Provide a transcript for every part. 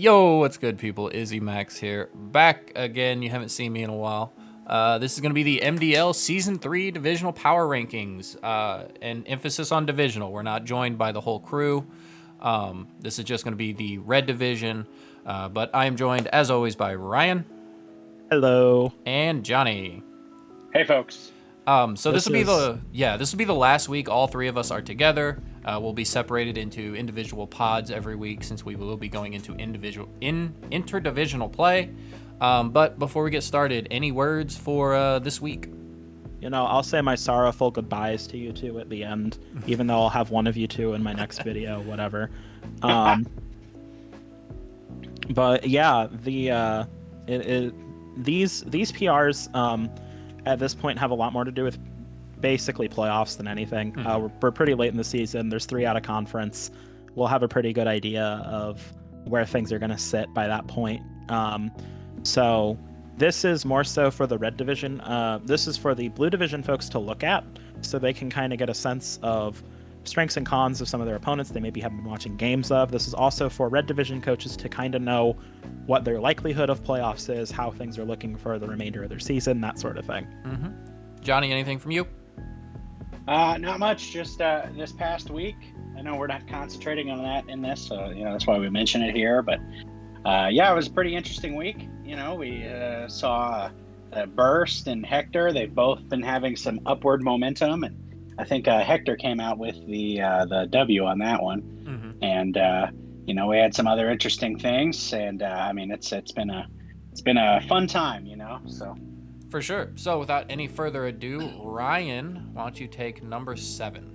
Yo, what's good, people? IzzyMax here. Back again. You haven't seen me in a while. This is going to be the MDL Season 3 Divisional Power Rankings, and emphasis on divisional. We're not joined by the whole crew. This is just going to be the Red Division, but I am joined, as always, by Ryan Hello. and Johnny. Hey, folks. So this will be the last week all three of us are together. We'll be separated into individual pods every week since we will be going into interdivisional play. But before we get started, any words for this week? I'll say my sorrowful goodbyes to you two at the end, even though I'll have one of you two in my next video, whatever. But yeah, these PRs at this point have a lot more to do with basically playoffs than anything. We're pretty late in the season. There's 3 out of conference. We'll have a pretty good idea of where things are going to sit by that point. So this is more so for the Red Division. This is for the Blue Division folks to look at so they can kind of get a sense of strengths and cons of some of their opponents they maybe haven't been watching games of. This is also for Red Division coaches to kind of know what their likelihood of playoffs is, how things are looking for the remainder of their season, that sort of thing. Johnny, anything from you? Not much. Just this past week. I know we're not concentrating on that in this, so that's why we mention it here. But yeah, it was a pretty interesting week. We saw Burst and Hector. They've both been having some upward momentum, and I think Hector came out with the W on that one. And we had some other interesting things, and I mean it's been a fun time. So. For sure. So without any further ado, Ryan, why don't you take number 7?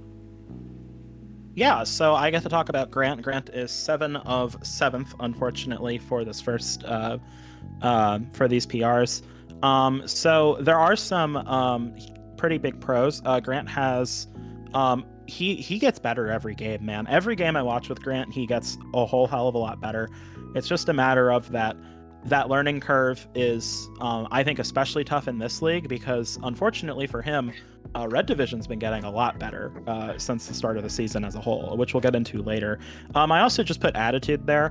Yeah, so I get to talk about Grant. Grant is 7 of 7th, unfortunately, for this first for these PRs. So there are some pretty big pros. Grant has he gets better every game, man. Every game I watch with Grant, he gets a whole hell of a lot better. It's just a matter of that learning curve is, I think, especially tough in this league because, unfortunately for him, Red Division's been getting a lot better since the start of the season as a whole, which we'll get into later. I also just put attitude there,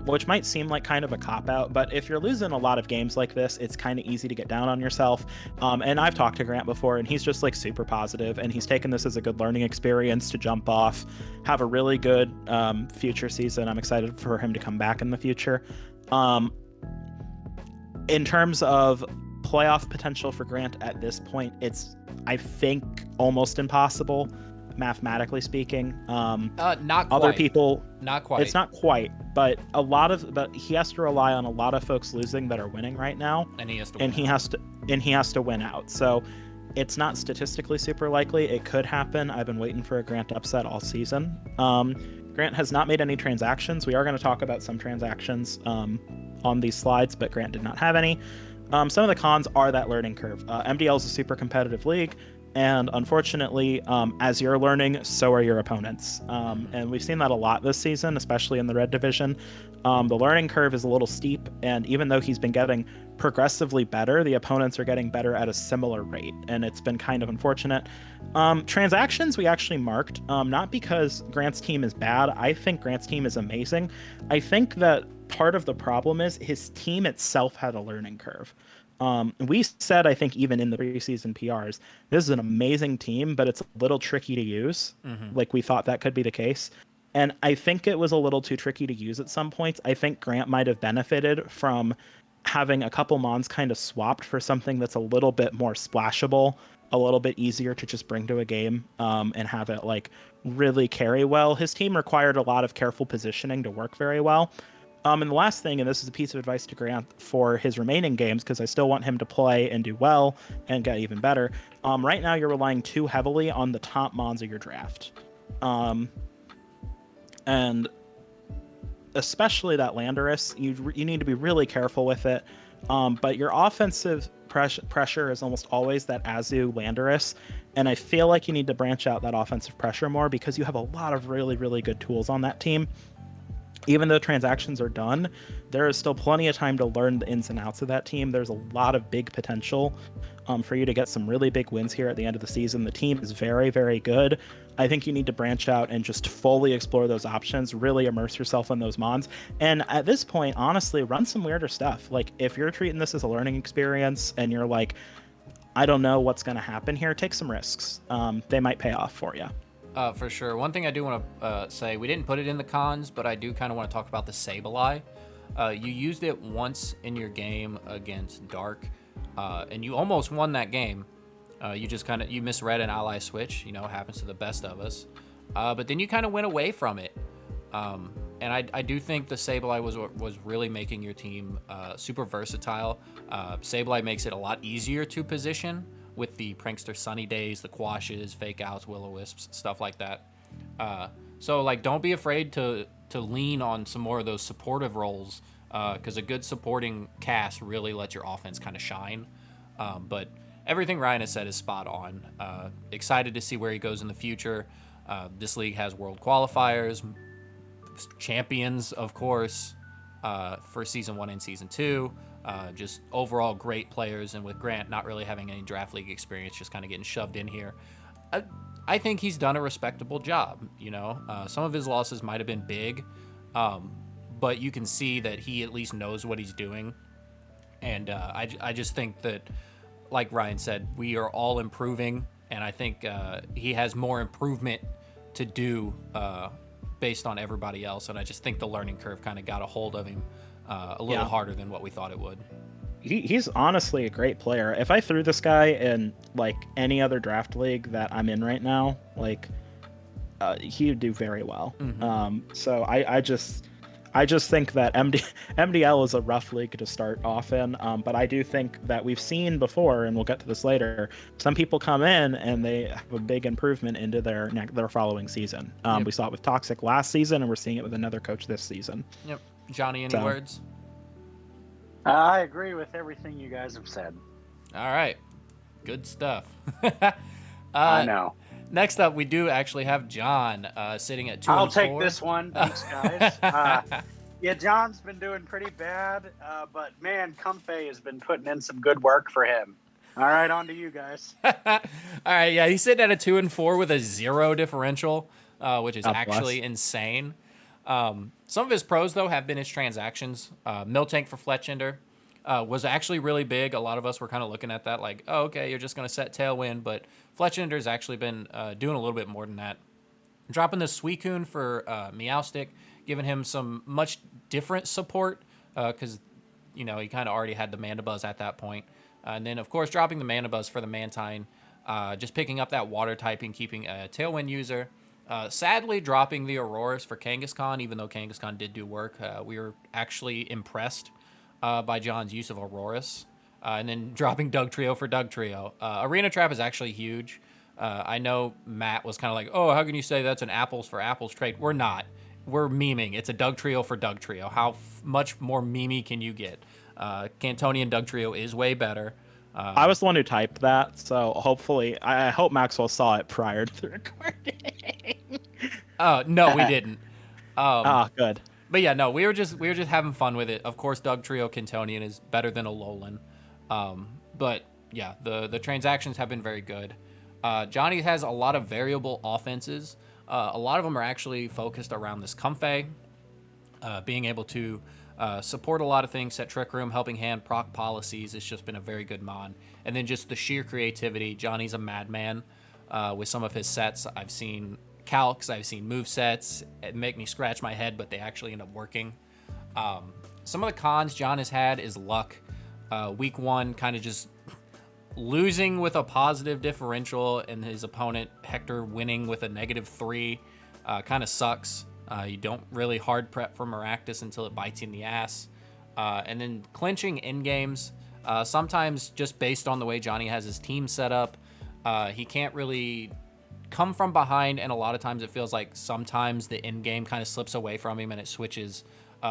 which might seem like kind of a cop-out, but if you're losing a lot of games like this, it's kind of easy to get down on yourself. And I've talked to Grant before, and he's just like super positive, and he's taken this as a good learning experience to jump off, have a really good future season. I'm excited for him to come back in the future. In terms of playoff potential for Grant at this point, it's, I think, almost impossible, mathematically speaking. Not quite. Other people, not quite. It's not quite, but but he has to rely on a lot of folks losing that are winning right now, and he has to. And he has to win out. So it's not statistically super likely. It could happen. I've been waiting for a Grant upset all season. Grant has not made any transactions. We are going to talk about some transactions on these slides, but Grant did not have any. Some of the cons are that learning curve. MDL is a super competitive league, and unfortunately, as you're learning, so are your opponents. And we've seen that a lot this season, especially in the Red Division. The learning curve is a little steep, and even though he's been getting progressively better, the opponents are getting better at a similar rate, and it's been kind of unfortunate. Transactions we actually marked, not because Grant's team is bad. I think Grant's team is amazing. I think that part of the problem is his team itself had a learning curve. We said, I think, even in the preseason PRs, this is an amazing team, but it's a little tricky to use. Like, we thought that could be the case. And I think it was a little too tricky to use at some points. I think Grant might have benefited from having a couple mons kind of swapped for something that's a little bit more splashable, a little bit easier to just bring to a game, and have it like really carry well. His team required a lot of careful positioning to work very well. And the last thing, and this is a piece of advice to Grant for his remaining games, because I still want him to play and do well and get even better. Right now, you're relying too heavily on the top mons of your draft. And especially that Landorus, you need to be really careful with it. But your offensive pressure is almost always that Azu Landorus. And I feel like you need to branch out that offensive pressure more because you have a lot of really, really good tools on that team. even though transactions are done, there is still plenty of time to learn the ins and outs of that team. There's a lot of big potential for you to get some really big wins here at the end of the season. The team is very, very good. I think you need to branch out and just fully explore those options, really immerse yourself in those mons. And at this point, honestly, run some weirder stuff. Like, if you're treating this as a learning experience and you're like, I don't know what's going to happen here, take some risks. They might pay off for you. For sure. One thing I do want to say, we didn't put it in the cons, but I do kind of want to talk about the Sableye. You used it once in your game against Dark, and you almost won that game. You just you misread an ally switch. You know, it happens to the best of us. But then you kind of went away from it. And I do think the Sableye was really making your team super versatile. Sableye makes it a lot easier to position with the Prankster Sunny Days, the Quashes, Fake Outs, Will-O-Wisps, stuff like that. So, like, don't be afraid to lean on some more of those supportive roles, because a good supporting cast really lets your offense kind of shine. But everything Ryan has said is spot on. Excited to see where he goes in the future. This league has world qualifiers, champions, of course, for Season 1 and Season 2. Just overall great players, and with Grant not really having any draft league experience, just kind of getting shoved in here, I think he's done a respectable job. You know, some of his losses might have been big, but you can see that he at least knows what he's doing. And I just think that, like Ryan said, we are all improving, and I think he has more improvement to do based on everybody else. And I just think the learning curve kind of got a hold of him a little harder than what we thought it would. He's honestly a great player. If I threw this guy in like any other draft league that I'm in right now, like he would do very well. Mm-hmm. So I just think that MDL is a rough league to start off in. But I do think that we've seen before, and we'll get to this later, some people come in and they have a big improvement into their following season. Yep. We saw it with Toxic last season, and we're seeing it with another coach this season. Yep. Johnny, any words? I agree with everything you guys have said. All right. Good stuff. I know. Next up, we do actually have John sitting at 2-4. I'll take this one. Thanks, guys. Yeah, John's been doing pretty bad, but man, Comfey has been putting in some good work for him. All right, on to you guys. All right, yeah, he's sitting at a 2-4 with a 0 differential, which is actually insane. Some of his pros, though, have been his transactions. Miltank for Fletchender was actually really big. A lot of us were kind of looking at that like, oh, okay, you're just going to set Tailwind. But Fletchender's actually been doing a little bit more than that. Dropping the Suicune for Meowstick, giving him some much different support because, you know, he kind of already had the Mandibuzz at that point. And then, of course, dropping the Mandibuzz for the Mantine, just picking up that water typing, keeping a Tailwind user. Sadly, dropping the Auroras for Kangaskhan, even though Kangaskhan did do work. We were actually impressed by John's use of Auroras. And then dropping Dugtrio for Dugtrio. Arena Trap is actually huge. I know Matt was kind of like, oh, how can you say that's an apples for apples trade? We're not. We're memeing. It's a Dugtrio for Dugtrio. How much more memey can you get? Cantonian Dugtrio is way better. I was the one who typed that, so hopefully, I hope Maxwell saw it prior to the recording. No, we didn't. Good. But yeah, no, we were just having fun with it. Of course, Dugtrio Cantonian is better than Alolan. But yeah, the transactions have been very good. Johnny has a lot of variable offenses. A lot of them are actually focused around this Comfey, being able to support a lot of things, set Trick Room, Helping Hand, proc policies. It's just been a very good mon. And then just the sheer creativity. Johnny's a madman with some of his sets. I've seen calcs, I've seen move sets. It make me scratch my head, but they actually end up working. Some of the cons John has had is luck. Week 1, kind of just losing with a positive differential and his opponent, Hector, winning with a -3 kind of sucks. You don't really hard prep for Maractus until it bites you in the ass. And then clinching in games, sometimes just based on the way Johnny has his team set up, he can't really come from behind, and a lot of times it feels like sometimes the in game kind of slips away from him and it switches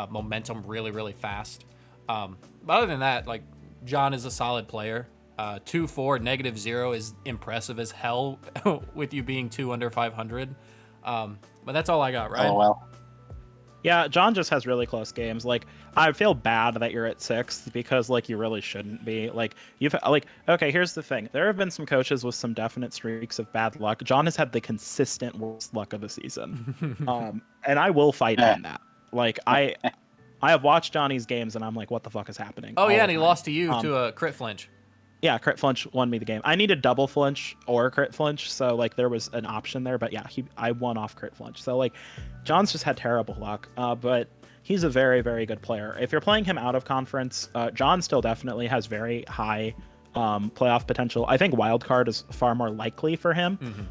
momentum really, really fast. But other than that, like, John is a solid player. 2-4, -0 is impressive as hell with you being 2 under 500. But that's all I got, right? Oh, well. Yeah, John just has really close games. Like, I feel bad that you're at sixth because, like, you really shouldn't be. Like, okay, here's the thing. There have been some coaches with some definite streaks of bad luck. John has had the consistent worst luck of the season. And I will fight on that. Like, I have watched Johnny's games and I'm like, what the fuck is happening? Oh, all yeah, the and he time. lost to you to a crit flinch. Yeah, crit flinch won me the game. I needed double flinch or crit flinch, so like there was an option there. But yeah, I won off crit flinch. So like, John's just had terrible luck. But he's a very, very good player. If you're playing him out of conference, John still definitely has very high playoff potential. I think wildcard is far more likely for him,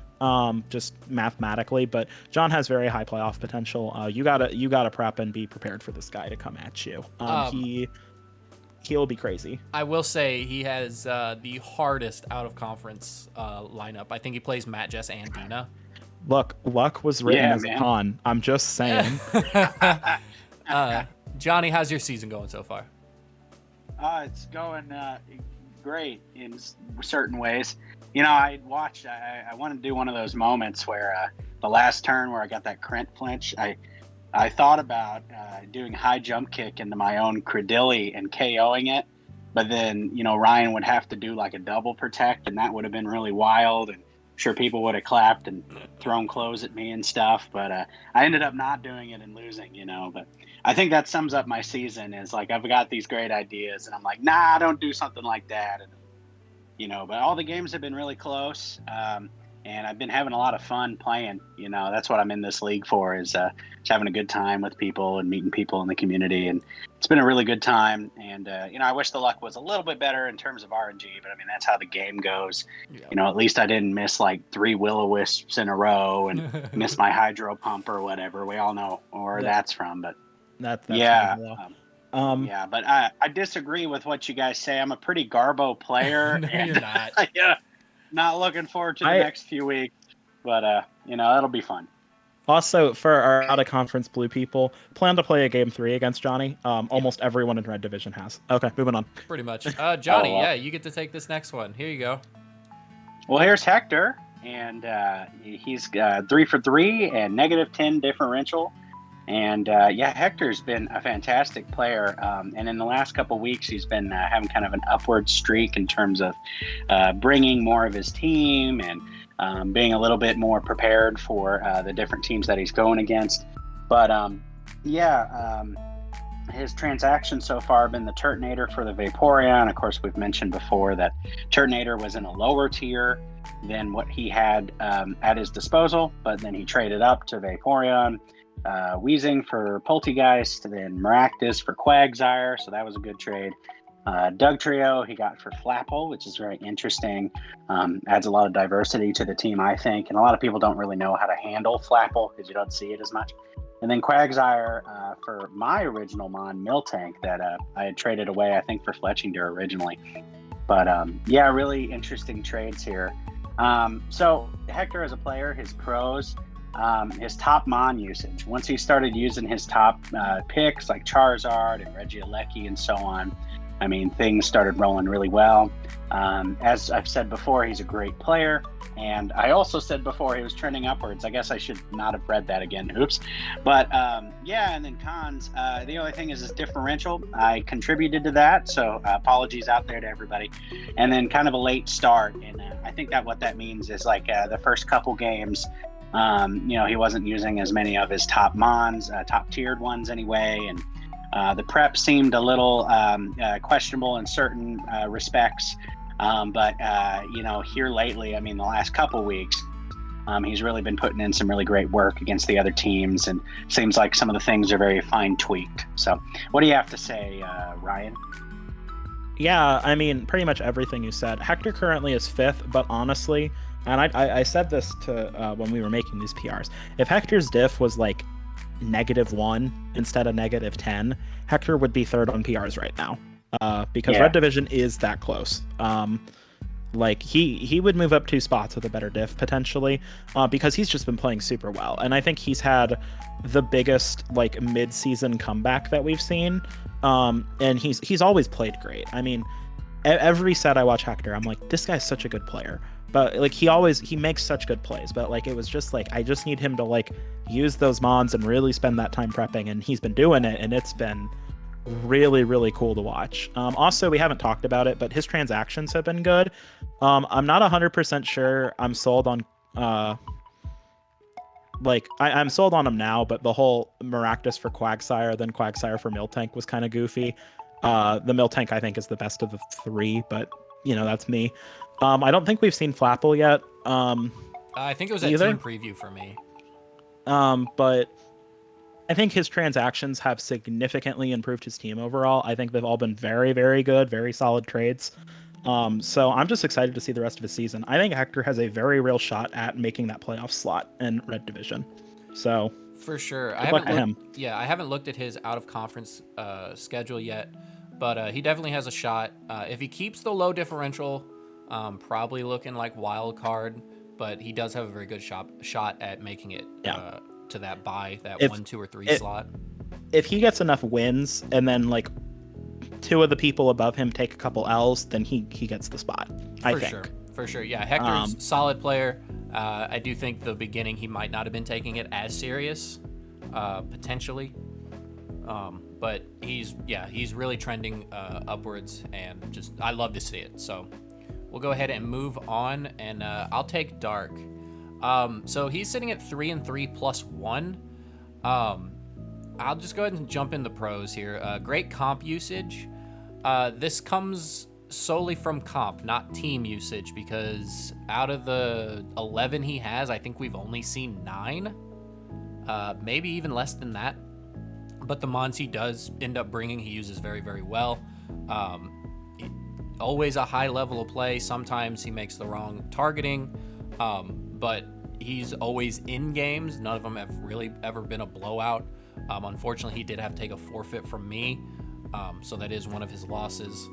just mathematically. But John has very high playoff potential. You gotta prep and be prepared for this guy to come at you. He'll be crazy. I will say he has the hardest out of conference lineup. I think he plays Matt, Jess, and Dina. Look, luck was written as a con. I'm just saying. Johnny, how's your season going so far? It's going great in certain ways. You know, I want to do one of those moments where the last turn where I got that crit flinch, I thought about doing high jump kick into my own Credilli and KOing it, but then, you know, Ryan would have to do like a double protect, and that would have been really wild, and I'm sure people would have clapped and thrown clothes at me and stuff, but I ended up not doing it and losing, you know. But I think that sums up my season, is like I've got these great ideas, and I'm like, nah, don't do something like that, and, you know, but all the games have been really close. And I've been having a lot of fun playing. You know, that's what I'm in this league for, is just having a good time with people and meeting people in the community. And it's been a really good time. And, you know, I wish the luck was a little bit better in terms of RNG, but I mean, that's how the game goes. Yeah. You know, at least I didn't miss like 3 will-o-wisps in a row and miss my hydro pump or whatever. We all know where that's from, but that's yeah. Yeah, but I disagree with what you guys say. I'm a pretty garbo player. No, you're not. Yeah. Not looking forward to the next few weeks, but you know, that'll be fun. Also, for our out of conference blue people, plan to play a game 3 against Johnny. Almost everyone in Red Division has. Okay, moving on. Pretty much. Johnny, yeah, you get to take this next one. Here you go. Well, here's Hector, and he's 3 for 3 and -10 differential. And yeah, Hector's been a fantastic player. And in the last couple weeks, he's been having kind of an upward streak in terms of bringing more of his team and being a little bit more prepared for the different teams that he's going against. But his transactions so far have been the Turtonator for the Vaporeon. Of course, we've mentioned before that Turtonator was in a lower tier than what he had at his disposal, but then he traded up to Vaporeon. Weezing for Poltegeist, then Maractus for Quagsire, so that was a good trade. Dugtrio he got for Flapple, which is very interesting. Adds a lot of diversity to the team, I think, and a lot of people don't really know how to handle Flapple because you don't see it as much. And then Quagsire for my original Mon Miltank that I had traded away, I think, for Fletchinger originally. But yeah, really interesting trades here. So Hector as a player, his pros, his top Mon usage. Once he started using his top picks like Charizard and Regieleki and so on, I mean, things started rolling really well. As I've said before, he's a great player. And I also said before he was trending upwards. I guess I should not have read that again. Oops. But yeah, and then cons. The only thing is his differential. I contributed to that. So apologies out there to everybody. And then kind of a late start. And I think that what that means is like the first couple games, you know, he wasn't using as many of his top Mons, top tiered ones anyway. And the prep seemed a little questionable in certain respects. But you know, here lately, I mean, the last couple weeks, he's really been putting in some really great work against the other teams, and seems like some of the things are very fine tweaked. So what do you have to say, Ryan? Yeah, I mean, pretty much everything you said. Hector currently is 5th, but honestly, and I said this to when we were making these PRs, if Hector's diff was like -1 instead of -10, Hector would be 3rd on PRs right now. Because Red Division is that close. Like he would move up 2 spots with a better diff potentially, because he's just been playing super well, and I think he's had the biggest like mid-season comeback that we've seen. And he's always played great. I mean, every set I watch Hector, I'm like, this guy's such a good player. But like he makes such good plays, but like it was just like I just need him to like use those mons and really spend that time prepping, and he's been doing it, and it's been really really cool to watch. Also, we haven't talked about it, but his transactions have been good. I'm not 100% sure I'm sold on I'm sold on him now, but the whole Maractus for Quagsire, then Quagsire for Miltank was kind of goofy. The Miltank I think is the best of the three, but that's me. I don't think we've seen Flapple yet. I think it was at either. team preview for me. But I think his transactions have significantly improved his team overall. I think they've all been very, very good, very solid trades. So I'm just excited to see the rest of his season. I think Hector has a very real shot at making that playoff slot in Red Division. So for sure, I haven't looked at his out of conference schedule yet, but he definitely has a shot. If he keeps the low differential, probably looking like wild card, but he does have a very good shot at making it to that bye, that 1, 2, or 3 slot. If he gets enough wins and then like 2 of the people above him take a couple L's, then he gets the spot. For sure. Yeah, Hector's solid player. I do think the beginning he might not have been taking it as serious, potentially. But he's really trending upwards, and just I love to see it. So we'll go ahead and move on, and I'll take Dark. So he's sitting at 3-3 +1. I'll just go ahead and jump in the pros here. Great comp usage. This comes solely from comp, not team usage, because out of the 11 he has, I think we've only seen 9, maybe even less than that. But the mons he does end up bringing, he uses very, very well. Always a high level of play. Sometimes he makes the wrong targeting, but he's always in games. None of them have really ever been a blowout. Unfortunately, he did have to take a forfeit from me, so that is one of his losses.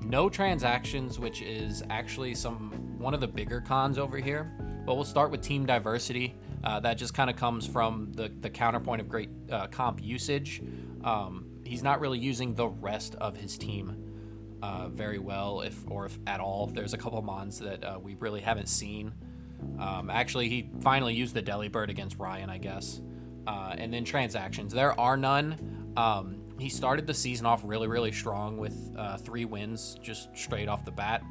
No transactions, which is actually one of the bigger cons over here. But we'll start with team diversity. That just kind of comes from the counterpoint of great comp usage. He's not really using the rest of his team very well, if at all. There's a couple mons that we really haven't seen. Actually, he finally used the Delibird against Ryan, I guess. And then transactions. There are none. He started the season off really, really strong with 3 wins just straight off the bat,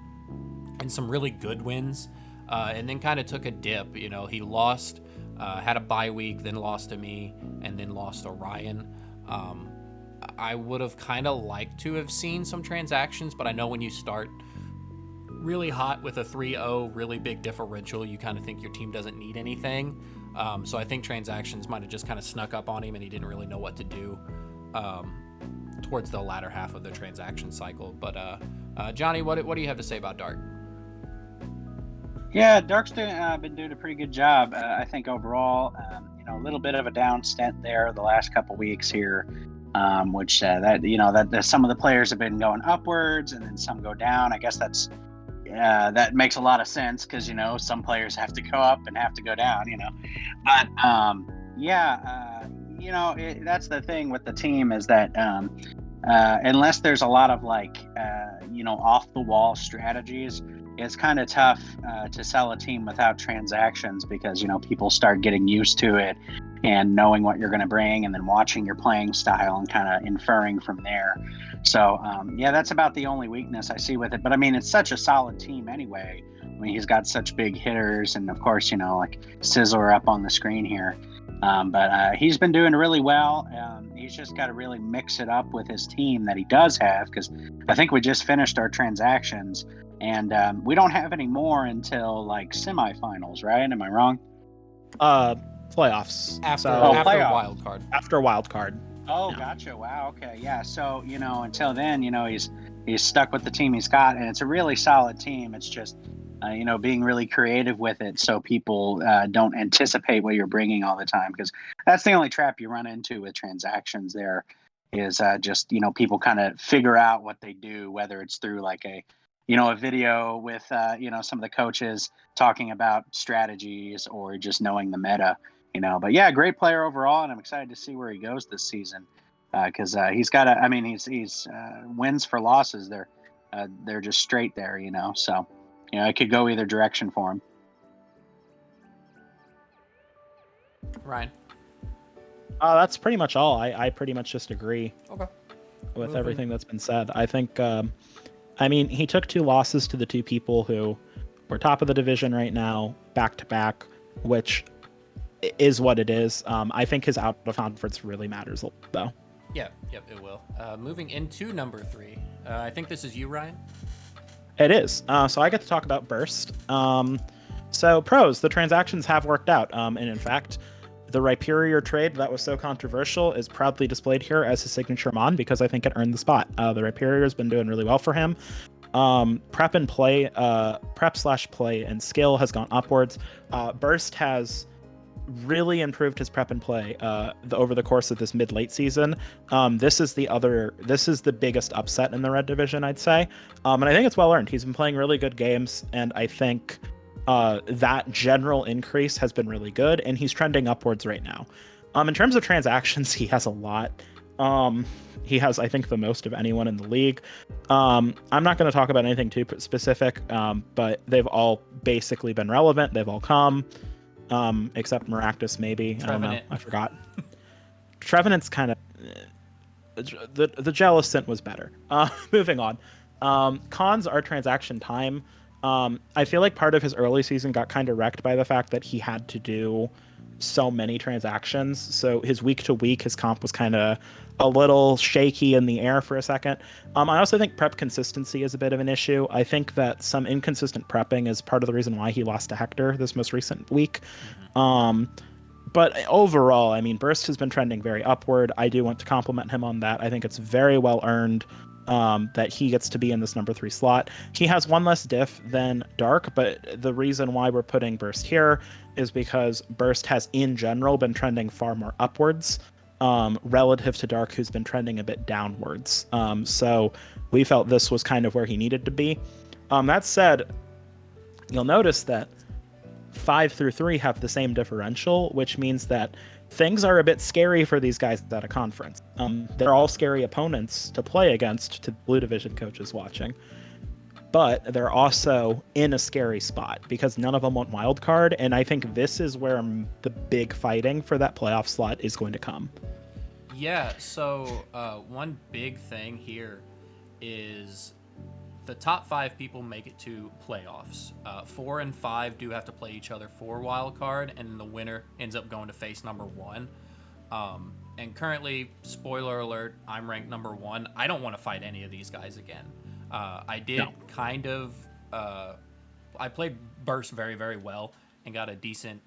and some really good wins, and then kind of took a dip. He lost, had a bye week, then lost to me, and then lost to Ryan. I would have kind of liked to have seen some transactions, but I know when you start really hot with a 3-0, really big differential, you kind of think your team doesn't need anything. So I think transactions might have just kind of snuck up on him, and he didn't really know what to do towards the latter half of the transaction cycle. But Johnny, what do you have to say about Dark? Yeah, Dark's been doing a pretty good job. I think overall, a little bit of a down stint there the last couple weeks here, which that some of the players have been going upwards and then some go down. I guess that makes a lot of sense because some players have to go up and have to go down. But that's the thing with the team is that unless there's a lot of off the wall strategies, it's kind of tough to sell a team without transactions because people start getting used to it and knowing what you're going to bring and then watching your playing style and kind of inferring from there. So that's about the only weakness I see with it. But I mean, it's such a solid team anyway. I mean, he's got such big hitters, and of course, like Sizzler up on the screen here. But he's been doing really well. He's just got to really mix it up with his team that he does have, because I think we just finished our transactions, and we don't have any more until semifinals, right? Am I wrong? Playoffs. After playoffs. wild card. After wild card. Oh, Yeah. Gotcha. Wow. Okay. Yeah. So, until then, he's stuck with the team he's got, and it's a really solid team. It's just, being really creative with it so people don't anticipate what you're bringing all the time, because that's the only trap you run into with transactions there is just, people kind of figure out what they do, whether it's through a video with, some of the coaches talking about strategies or just knowing the meta. But yeah, great player overall, and I'm excited to see where he goes this season because he's got he's wins for losses. They're just straight there, so You know, it could go either direction for him. Ryan. That's pretty much all. I pretty much just agree Okay. with everything that's been said. I think, I mean, he took 2 losses to the 2 people who were top of the division right now, back to back, which is what it is. I think his out of conference really matters, though. Yeah, yep, it will. Moving into number 3. I think this is you, Ryan. It is. So I get to talk about Burst. So pros, the transactions have worked out. And in fact, the Rhyperior trade that was so controversial is proudly displayed here as his signature mon because I think it earned the spot. The Rhyperior has been doing really well for him. Prep and play, prep/play and skill has gone upwards. Burst has really improved his prep and play over the course of this mid-late season. This is the biggest upset in the red division, I'd say. And I think it's well earned. He's been playing really good games, and I think that general increase has been really good, and he's trending upwards right now. In terms of transactions, he has a lot. He has, I think, the most of anyone in the league. I'm not going to talk about anything too specific, but they've all basically been relevant. They've all come, except Maractus, maybe. Trevenant. I don't know. I forgot. Trevenant's kind of... The Jellicent was better. Moving on. Cons are transaction time. I feel like part of his early season got kind of wrecked by the fact that he had to do so many transactions. So his week to week, his comp was kind of a little shaky in the air for a second. I also think prep consistency is a bit of an issue. I think that some inconsistent prepping is part of the reason why he lost to Hector this most recent week. But overall, I mean, Burst has been trending very upward. I do want to compliment him on that. I think it's very well earned that he gets to be in this number 3 slot. He has 1 less diff than Dark, but the reason why we're putting Burst here is because Burst has, in general, been trending far more upwards relative to Dark, who's been trending a bit downwards. So we felt this was kind of where he needed to be. That said, you'll notice that 5 through 3 have the same differential, which means that things are a bit scary for these guys at a conference. They're all scary opponents to play against to Blue Division coaches watching. But they're also in a scary spot because none of them want wild card, and I think this is where the big fighting for that playoff slot is going to come. Yeah, so one big thing here is the top 5 people make it to playoffs. 4 and 5 do have to play each other for wild card, and the winner ends up going to face number 1. And currently, spoiler alert, I'm ranked number 1. I don't want to fight any of these guys again. I did I played Burst very, very well and got a decent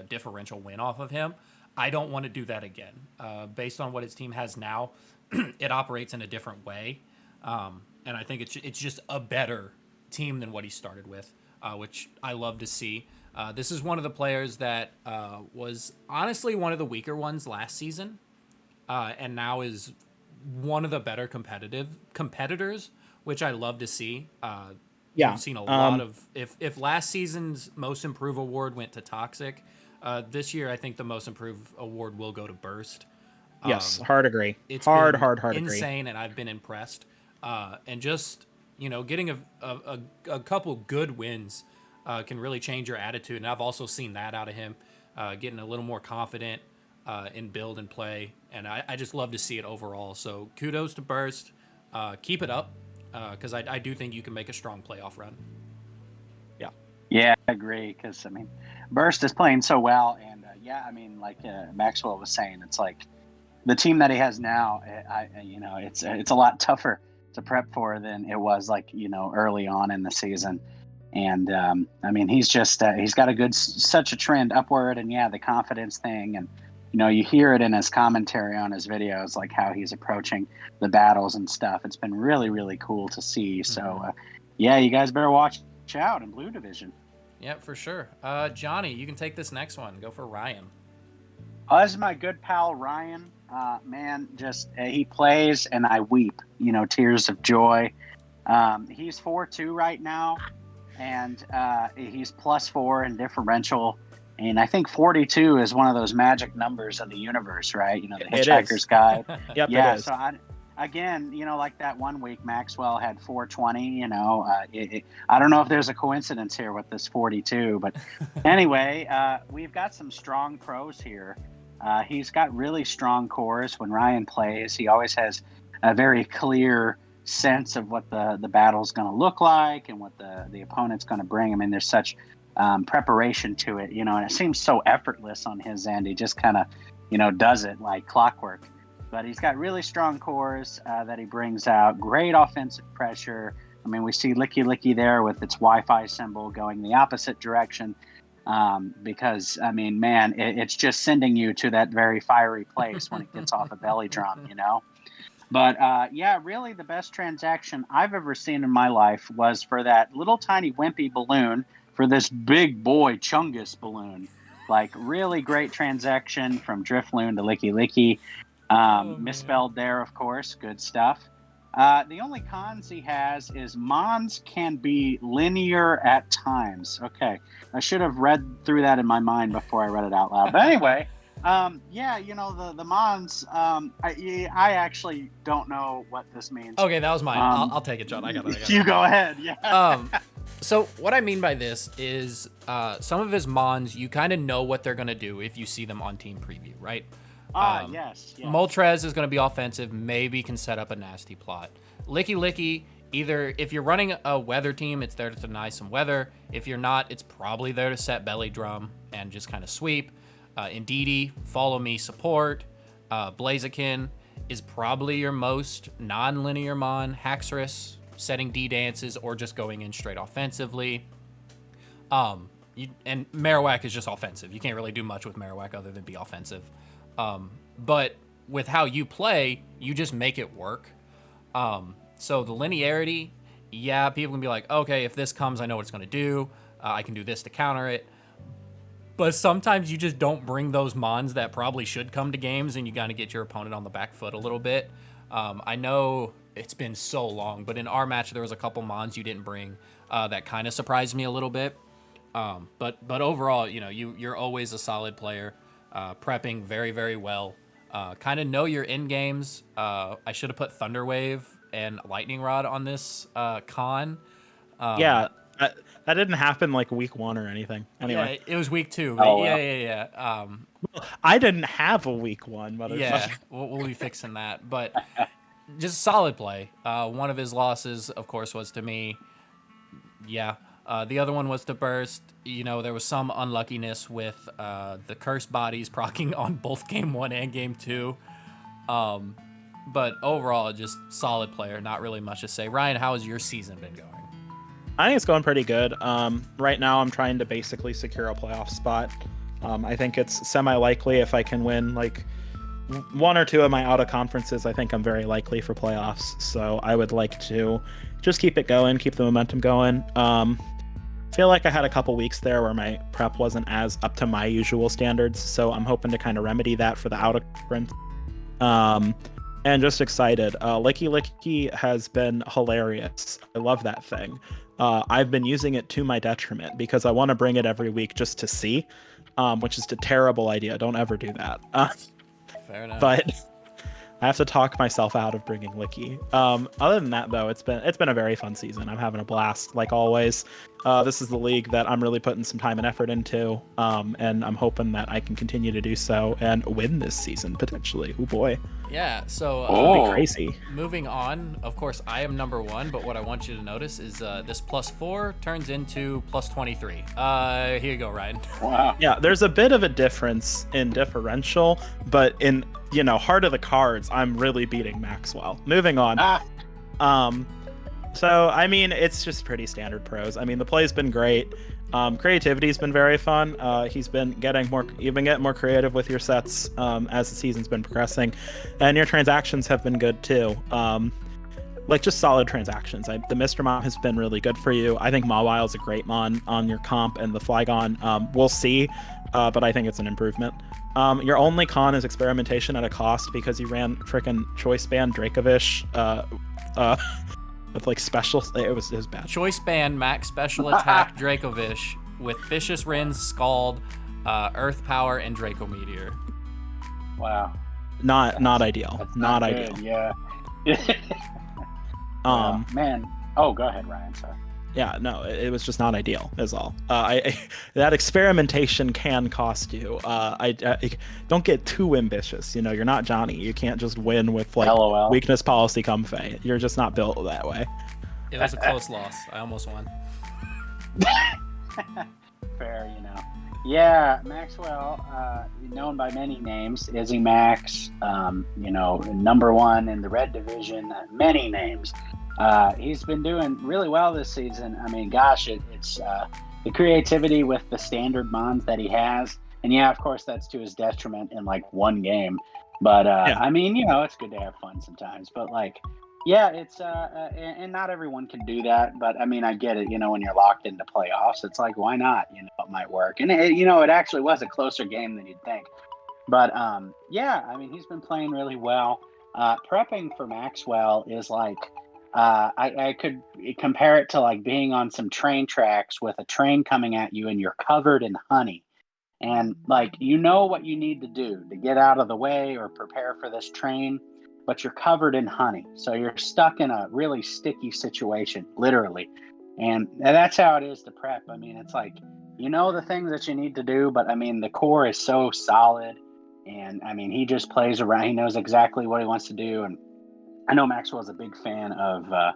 differential win off of him. I don't want to do that again. Based on what his team has now, it operates in a different way. And I think it's just a better team than what he started with, which I love to see. This is one of the players that was honestly one of the weaker ones last season, and now is one of the better competitors, which I love to see. I've seen a lot of... If last season's Most Improved award went to Toxic, this year I think the Most Improved award will go to Burst. Yes, hard agree. It's hard insane, agree. and I've been impressed. And just, getting a couple good wins can really change your attitude. And I've also seen that out of him, getting a little more confident in build and play. And I just love to see it overall. So kudos to Burst. Keep it up, because I do think you can make a strong playoff run. Yeah, I agree. Because, I mean, Burst is playing so well. And, like Maxwell was saying, it's like the team that he has now, it's a lot tougher to prep for than it was early on in the season. And he's just he's got such a trend upward, and the confidence thing, and you hear it in his commentary on his videos, like how he's approaching the battles and stuff. It's been really, really cool to see. So you guys better watch out in Blue Division. Yeah, for sure. Johnny, you can take this next one. Go for Ryan. This is my good pal Ryan. Man, just he plays and I weep, tears of joy. He's 4-2 right now, and he's +4 in differential. And I think 42 is one of those magic numbers of the universe, right? The Hitchhiker's Guide. Yep, yeah, it is. so I again, like that one week, Maxwell had 420. I don't know if there's a coincidence here with this 42, but anyway, we've got some strong pros here. He's got really strong cores. When Ryan plays, he always has a very clear sense of what the battle's going to look like and what the opponent's going to bring. I mean, there's such preparation to it, and it seems so effortless on his end. He just kind of, does it like clockwork. But he's got really strong cores that he brings out. Great offensive pressure. I mean, we see Licky Licky there with its Wi-Fi symbol going the opposite direction. Because, I mean, man, it's just sending you to that very fiery place when it gets off a belly drum, But, really the best transaction I've ever seen in my life was for that little tiny wimpy balloon for this big boy Chungus balloon. Like, really great transaction from Drifloon to Licky Licky. Misspelled there, of course. Good stuff. The only cons he has is Mons can be linear at times. Okay. I should have read through that in my mind before I read it out loud. But anyway, the Mons, I actually don't know what this means. Okay, that was mine. I'll take it, John. I got it. You go ahead. Yeah. So what I mean by this is some of his Mons, you kind of know what they're going to do if you see them on team preview, right? Yes. Moltres is going to be offensive, maybe can set up a nasty plot. Licky Licky, either if you're running a weather team, it's there to deny some weather. If you're not, it's probably there to set belly drum and just kind of sweep. Indeedee, follow me support. Blaziken is probably your most non-linear Mon. Haxorus, setting D dances or just going in straight offensively. And Marowak is just offensive. You can't really do much with Marowak other than be offensive. But with how you play, you just make it work. So the linearity, people can be like, okay, if this comes, I know what it's going to do. I can do this to counter it. But sometimes you just don't bring those Mons that probably should come to games, and you got to get your opponent on the back foot a little bit. I know it's been so long, but in our match, there was a couple Mons you didn't bring that kind of surprised me a little bit. But overall, you're always a solid player. Prepping very, very well. Kind of know your end games. I should have put Thunderwave and Lightning Rod on this con. That didn't happen like week 1 or anything. Anyway, it was week 2. But I didn't have a week 1, motherfucker. Yeah, we'll be fixing that. But just solid play. One of his losses, of course, was to me. Yeah. The other one was to Burst. There was some unluckiness with the cursed bodies proccing on both game 1 and game 2. But overall, just solid player. Not really much to say. Ryan, how has your season been going? I think it's going pretty good. Right now, I'm trying to basically secure a playoff spot. I think it's semi-likely if I can win like 1 or 2 of my out-of-conferences. I think I'm very likely for playoffs. So I would like to just keep it going, keep the momentum going. Feel like I had a couple weeks there where my prep wasn't as up to my usual standards, so I'm hoping to kind of remedy that for the out-of-conference. And just excited. Licky Licky has been hilarious. I love that thing. I've been using it to my detriment because I want to bring it every week just to see, which is a terrible idea. Don't ever do that. Fair enough. But I have to talk myself out of bringing Licky. Other than that, though, it's been a very fun season. I'm having a blast, like always. This is the league that I'm really putting some time and effort into, and I'm hoping that I can continue to do so and win this season, potentially. Oh, boy. Yeah, so that'd be crazy. Moving on, of course, I am number 1, but what I want you to notice is this +4 turns into +23. Here you go, Ryan. Wow. Yeah, there's a bit of a difference in differential, but in, heart of the cards, I'm really beating Maxwell. Moving on. So, I mean, it's just pretty standard pros. I mean, the play's been great. Creativity's been very fun. You've been getting more creative with your sets as the season's been progressing, and your transactions have been good too. Just solid transactions. The Mr. Mon has been really good for you. I think Mawile's a great Mon on your comp, and the Flygon, we'll see, but I think it's an improvement. Your only con is experimentation at a cost because you ran frickin' Choice Band Dracovish with like special. It was bad. Choice Band Max Special Attack Dracovish with Vicious Rinse, Scald, Earth Power, and Draco Meteor. Wow. Not ideal. Not ideal. Yeah. Man. Oh, go ahead, Ryan. Sorry. Yeah, no, it was just not ideal, is all. That experimentation can cost you. I don't get too ambitious. You know, you're not Johnny. You can't just win with like LOL. weakness policy comfey. You're just not built that way. It was a close loss. I almost won. Fair, you know. Yeah, Maxwell, known by many names, IzzyMax, you know, #1 in the red division, many names. He's been doing really well this season. I mean, gosh, it's the creativity with the standard mons that he has. And yeah, of course, that's to his detriment in like one game. But I mean, you know, it's good to have fun sometimes. But like, yeah, it's and not everyone can do that. But I mean, I get it. You know, when you're locked into playoffs, it's like, why not? You know, it might work. And you know, it actually was a closer game than you'd think. But yeah, I mean, he's been playing really well. Prepping for Maxwell is like, I could compare it to like being on some train tracks with a train coming at you and you're covered in honey. And like, you know what you need to do to get out of the way or prepare for this train, but you're covered in honey. So you're stuck in a really sticky situation, literally. And that's how it is to prep. I mean, it's like, you know, the things that you need to do, but I mean, the core is so solid. And I mean, he just plays around. He knows exactly what he wants to do. And I know Maxwell's a big fan of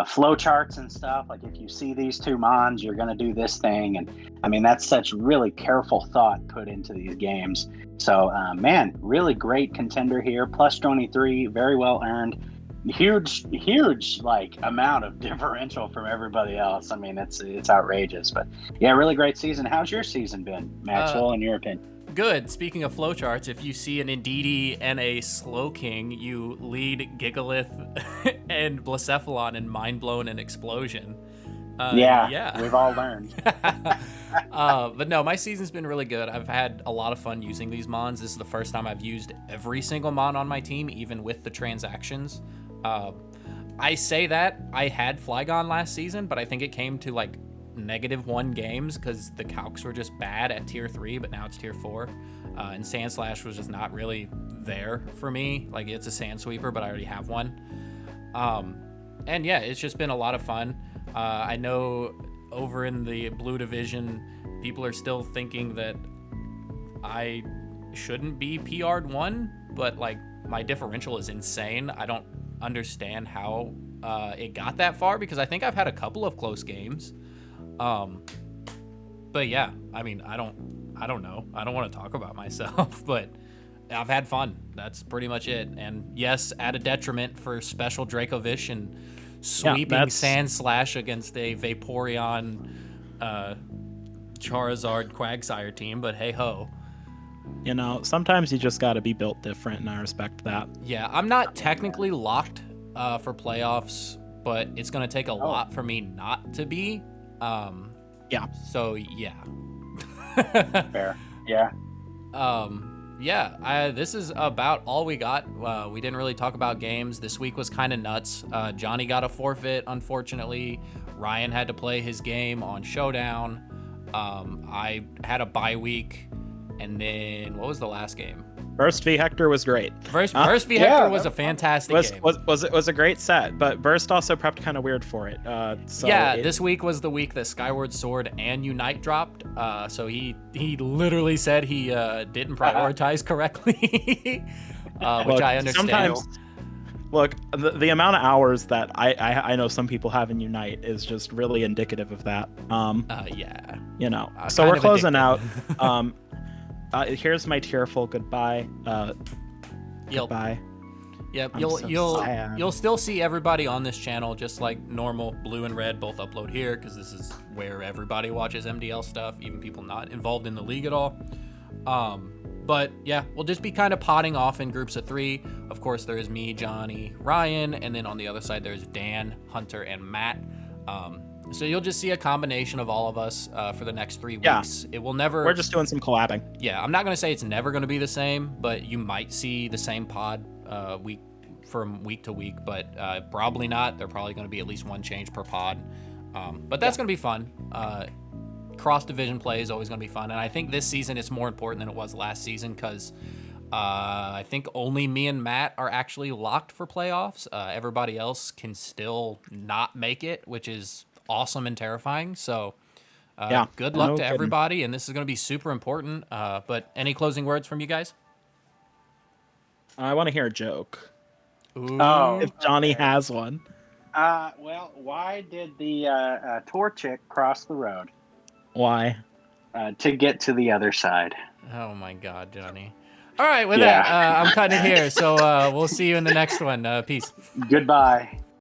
flow charts and stuff. Like, if you see these two mons, you're going to do this thing. And I mean, that's such really careful thought put into these games. So, man, really great contender here. Plus 23, very well earned. Huge like amount of differential from everybody else. I mean, it's outrageous. But yeah, really great season. How's your season been, Maxwell, in your opinion? Good. Speaking of flowcharts, if you see an Indeedee and a Slowking, you lead Gigalith and Blacephalon in Mind Blown and Explosion. Yeah, we've all learned. But no, my season's been really good. I've had a lot of fun using these mons. This is the first time I've used every single mon on my team, even with the transactions. I say that I had Flygon last season, but I think it came to like -1 games because the calcs were just bad at tier 3, but now it's tier 4. And Sandslash was just not really there for me. Like, it's a Sand Sweeper, but I already have one. And yeah, it's just been a lot of fun. I know over in the blue division, people are still thinking that I shouldn't be PR'd 1, but like, my differential is insane. I don't understand how it got that far, because I think I've had a couple of close games. But yeah, I mean, I don't know. I don't want to talk about myself, but I've had fun. That's pretty much it. And yes, at a detriment for special Dracovish and sweeping Sand Slash against a Vaporeon, Charizard Quagsire team, but hey ho. You know, sometimes you just got to be built different, and I respect that. Yeah, I'm not technically locked for playoffs, but it's going to take a lot for me not to be. Yeah. So yeah. Fair. Yeah. Yeah. This is about all we got. We didn't really talk about games. This week was kind of nuts. Johnny got a forfeit, unfortunately. Ryan had to play his game on Showdown. I had a bye week, and then what was the last game? Burst v Hector was great. Burst v Hector was a fantastic game. Was a great set, but Burst also prepped kind of weird for it. This week was the week that Skyward Sword and Unite dropped. So he literally said he didn't prioritize correctly, which I understand. Sometimes, look, the amount of hours that I know some people have in Unite is just really indicative of that. Yeah. You know, so we're closing out. Here's my tearful goodbye. Goodbye. Yep, you'll still see everybody on this channel, just like normal. Blue and Red both upload here because this is where everybody watches MDL stuff, even people not involved in the league at all. But yeah, we'll just be kind of potting off in groups of 3. Of course, there is me, Johnny, Ryan, and then on the other side there's Dan, Hunter, and Matt. So you'll just see a combination of all of us for the next 3 weeks. It will never... We're just doing some collabing. Yeah, I'm not going to say it's never going to be the same, but you might see the same pod from week to week, but probably not. There probably going to be at least one change per pod. But that's going to be fun. Cross-division play is always going to be fun, and I think this season it's more important than it was last season because I think only me and Matt are actually locked for playoffs. Everybody else can still not make it, which is awesome and terrifying. So, Yeah, good luck no to kidding. everybody, and this is going to be super important. But any closing words from you guys? I want to hear a joke. Ooh. Oh, If Johnny okay. has one. Well, why did the tour chick cross the road? Why? To get to the other side. Oh my God, Johnny. All right, with Yeah. that, I'm cutting it here. So we'll see you in the next one. Peace. Goodbye.